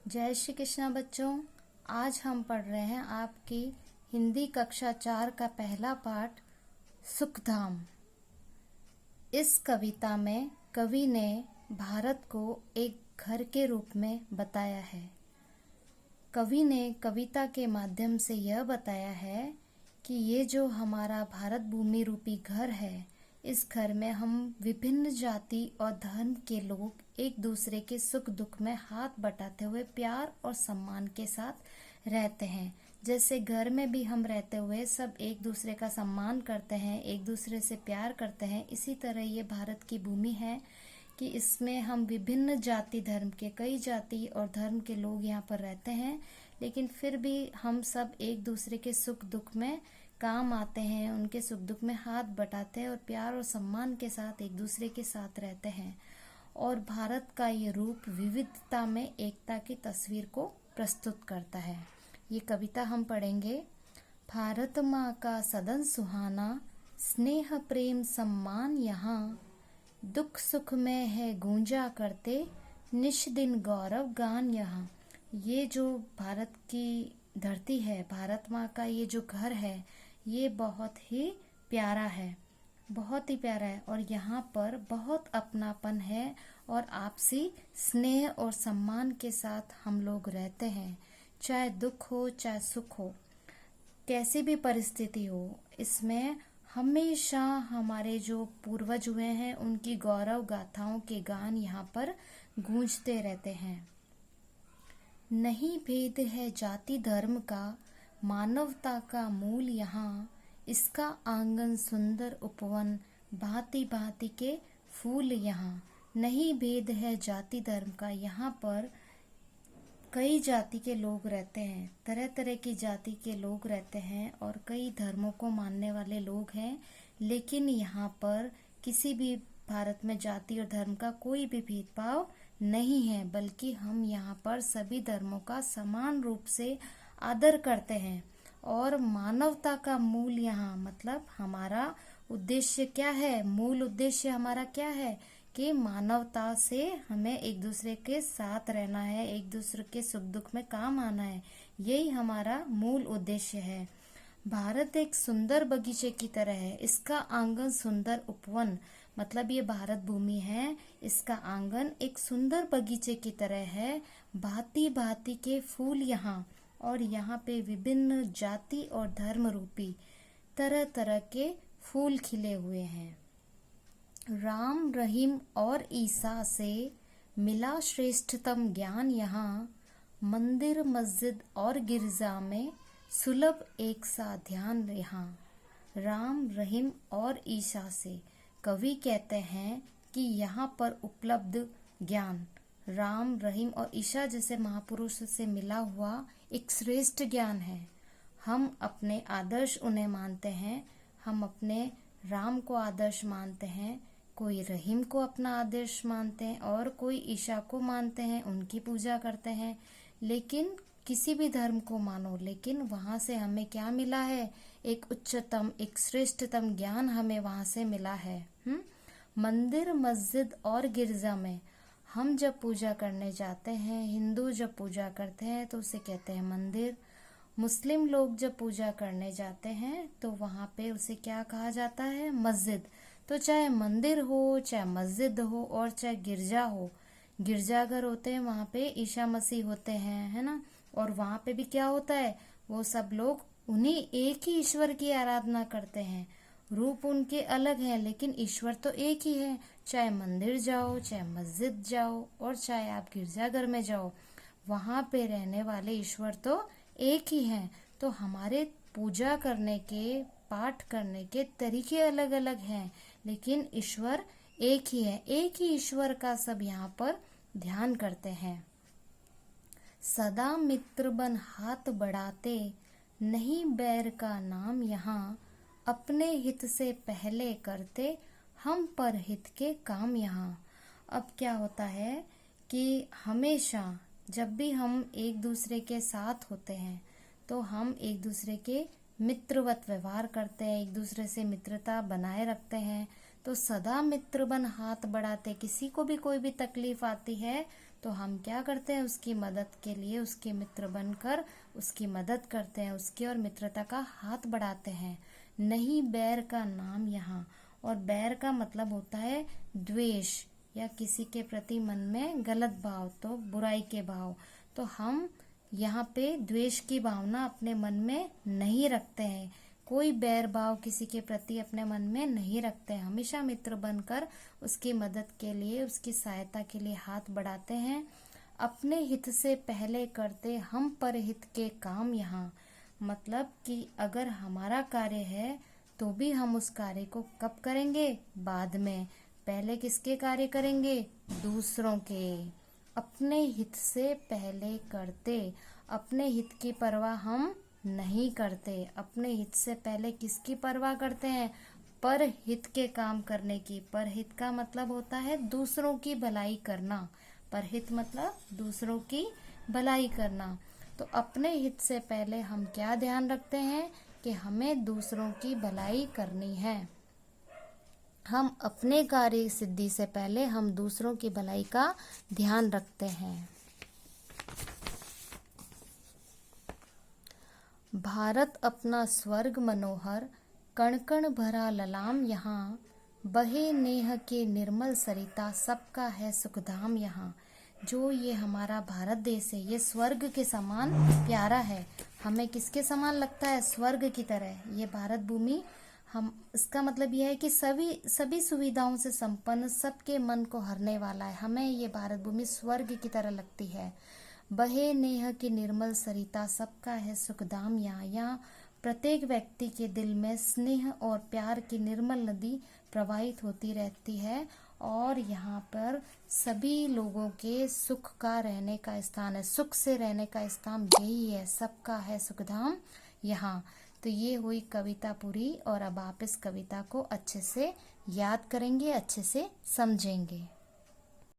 जय श्री कृष्णा बच्चों। आज हम पढ़ रहे हैं आपकी हिंदी कक्षा 4 का पहला पाठ सुखधाम। इस कविता में कवि ने भारत को एक घर के रूप में बताया है। कवि ने कविता के माध्यम से यह बताया है कि ये जो हमारा भारत भूमि रूपी घर है, इस घर में हम विभिन्न जाति और धर्म के लोग एक दूसरे के सुख दुख में हाथ बटाते हुए प्यार और सम्मान के साथ रहते हैं। जैसे घर में भी हम रहते हुए सब एक दूसरे का सम्मान करते हैं, एक दूसरे से प्यार करते हैं, इसी तरह ये भारत की भूमि है कि इसमें हम विभिन्न जाति धर्म के, कई जाति और धर्म के लोग यहाँ पर रहते हैं, लेकिन फिर भी हम सब एक दूसरे के सुख दुख में काम आते हैं, उनके सुख दुख में हाथ बटाते हैं और प्यार और सम्मान के साथ एक दूसरे के साथ रहते हैं। और भारत का ये रूप विविधता में एकता की तस्वीर को प्रस्तुत करता है। ये कविता हम पढ़ेंगे। भारत माँ का सदन सुहाना, स्नेह प्रेम सम्मान यहाँ, दुख सुख में है गूंजा करते, निश दिन गौरव गान यहाँ। ये जो भारत की धरती है, भारत माँ का ये जो घर है, ये बहुत ही प्यारा है, बहुत ही प्यारा है। और यहाँ पर बहुत अपनापन है और आपसी स्नेह और सम्मान के साथ हम लोग रहते हैं। चाहे दुख हो चाहे सुख हो, कैसी भी परिस्थिति हो, इसमें हमेशा हमारे जो पूर्वज हुए हैं उनकी गौरव गाथाओं के गान यहाँ पर गूंजते रहते हैं। नहीं भेद है जाति धर्म का, मानवता का मूल यहाँ, इसका आंगन सुंदर उपवन, भांति भांति के फूल यहाँ। नहीं भेद है जाति धर्म का, यहाँ पर कई जाति के लोग रहते हैं, तरह तरह की जाति के लोग रहते हैं और कई धर्मों को मानने वाले लोग हैं, लेकिन यहाँ पर किसी भी भारत में जाति और धर्म का कोई भी भेदभाव नहीं है, बल्कि हम यहाँ पर सभी धर्मों का समान रूप से आदर करते हैं। और मानवता का मूल यहाँ मतलब हमारा उद्देश्य क्या है, मूल उद्देश्य हमारा क्या है कि मानवता से हमें एक दूसरे के साथ रहना है, एक दूसरे के सुख दुख में काम आना है, यही हमारा मूल उद्देश्य है। भारत एक सुंदर बगीचे की तरह है, इसका आंगन सुंदर उपवन, मतलब ये भारत भूमि है, इसका आंगन एक सुंदर बगीचे की तरह है, भांति भांति के फूल यहाँ, और यहाँ पे विभिन्न जाति और धर्म रूपी तरह तरह के फूल खिले हुए हैं। राम रहीम और ईसा से मिला श्रेष्ठतम ज्ञान यहाँ, मंदिर मस्जिद और गिरजा में सुलभ एक सा ध्यान यहाँ। राम रहीम और ईसा से कवि कहते हैं कि यहाँ पर उपलब्ध ज्ञान राम रहीम और ईसा जैसे महापुरुष से मिला हुआ एक श्रेष्ठ ज्ञान है। हम अपने आदर्श उन्हें मानते हैं, हम अपने राम को आदर्श मानते हैं, कोई रहीम को अपना आदर्श मानते हैं और कोई ईसा को मानते हैं, उनकी पूजा करते हैं। लेकिन किसी भी धर्म को मानो, लेकिन वहाँ से हमें क्या मिला है, एक उच्चतम, एक श्रेष्ठतम ज्ञान हमें वहाँ से मिला है। मंदिर मस्जिद और गिरजा में हम जब पूजा करने जाते हैं, हिंदू जब पूजा करते हैं तो उसे कहते हैं मंदिर। मुस्लिम लोग जब पूजा करने जाते हैं तो वहाँ पे उसे क्या कहा जाता है, मस्जिद। तो चाहे मंदिर हो, चाहे मस्जिद हो और चाहे गिरजा हो, गिरजाघर होते हैं, वहाँ पे ईसा मसीह होते हैं, है ना। और वहाँ पे भी क्या होता है, वो सब लोग उन्हीं एक ही ईश्वर की आराधना करते हैं। रूप उनके अलग हैं लेकिन ईश्वर तो एक ही है। चाहे मंदिर जाओ, चाहे मस्जिद जाओ और चाहे आप गिरजाघर में जाओ, वहाँ पे रहने वाले ईश्वर तो एक ही हैं। तो हमारे पूजा करने के, पाठ करने के तरीके अलग अलग हैं, लेकिन ईश्वर एक ही है। एक ही ईश्वर का सब यहाँ पर ध्यान करते हैं। सदा मित्र बन हाथ बढ़ाते, नहीं बैर का नाम यहाँ, अपने हित से पहले करते, हम पर हित के काम यहाँ। अब क्या होता है कि हमेशा जब भी हम एक दूसरे के साथ होते हैं तो हम एक दूसरे के मित्रवत व्यवहार करते हैं, एक दूसरे से मित्रता बनाए रखते हैं। तो सदा मित्र बन हाथ बढ़ाते, किसी को भी कोई भी तकलीफ आती है तो हम क्या करते हैं, उसकी मदद के लिए उसके मित्र बनकर उसकी मदद करते हैं, उसकी और मित्रता का हाथ बढ़ाते हैं। नहीं बैर का नाम यहाँ, और बैर का मतलब होता है द्वेष या किसी के प्रति मन में गलत भाव, तो बुराई के भाव। तो हम यहाँ पे द्वेष की भावना अपने मन में नहीं रखते हैं, कोई बैर भाव किसी के प्रति अपने मन में नहीं रखते हैं। हमेशा मित्र बनकर उसकी मदद के लिए, उसकी सहायता के लिए हाथ बढ़ाते हैं। अपने हित से पहले करते हम परहित के काम यहाँ, मतलब कि अगर हमारा कार्य है तो भी हम उस कार्य को कब करेंगे, बाद में। पहले किसके कार्य करेंगे, दूसरों के। अपने हित से पहले करते, अपने हित की परवाह हम नहीं करते। अपने हित से पहले किसकी परवाह करते हैं, परहित के काम करने की। परहित का मतलब होता है दूसरों की भलाई करना, परहित मतलब दूसरों की भलाई करना। तो अपने हित से पहले हम क्या ध्यान रखते हैं कि हमें दूसरों की भलाई करनी है। हम अपने कार्य सिद्धि से पहले हम दूसरों की भलाई का ध्यान रखते हैं। भारत अपना स्वर्ग मनोहर, कण कण भरा ललाम यहाँ। बहे नेह के निर्मल सरिता, सबका है सुखधाम यहाँ। जो ये हमारा भारत देश है, ये स्वर्ग के समान प्यारा है। हमें किसके समान लगता है, स्वर्ग की तरह। ये भारत भूमि, हम इसका मतलब यह है कि सभी सुविधाओं से संपन्न, सबके मन को हरने वाला है। हमें ये भारत भूमि स्वर्ग की तरह लगती है। बहे नेह की निर्मल सरिता, सबका है सुखधाम यहाँ। यहाँ प्रत्येक व्यक्ति के दिल में स्नेह और प्यार की निर्मल नदी प्रवाहित होती रहती है, और यहाँ पर सभी लोगों के सुख का रहने का स्थान है, सुख से रहने का स्थान यही है। सबका है सुखधाम यहाँ। तो ये हुई कविता पूरी, और अब आप इस कविता को अच्छे से याद करेंगे, अच्छे से समझेंगे।